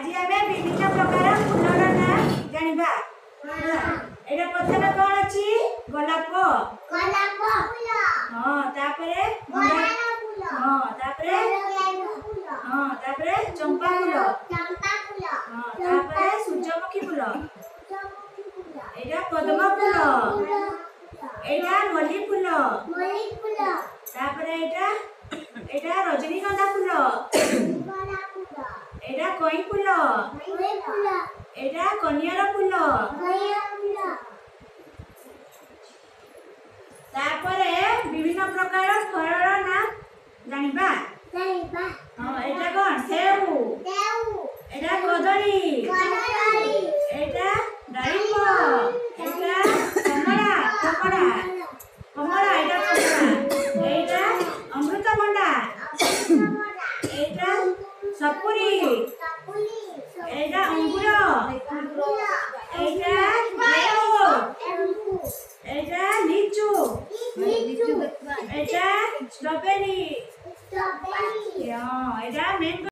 आज आमे विभिन्न प्रकार फूलर ना जानिबा। एटा प्रथम कोन अछि गोलाप फूल। हां तापरे मंदार फूल। हां तापरे चंपा फूल। हां तापरे सूर्यमुखी फूल। एटा पद्म फूल। एटा मल्ली फूल। तापरे एटा रजनीगंधा फूल। एटा कई फूल। एटा कनियार फूल। तापरे विभिन्न प्रकार फलर नाम जानिबा। हां एटा कोन सेव। एटा कदली। एटा डालिंब। एटा कमला एटा कमला। एटा अमृतभंडा। एटा सपुरी। एटा अंगूर। एटा लेबू। एटा लीचू। एटा स्ट्रॉबेरी। हां एटा मैंगो।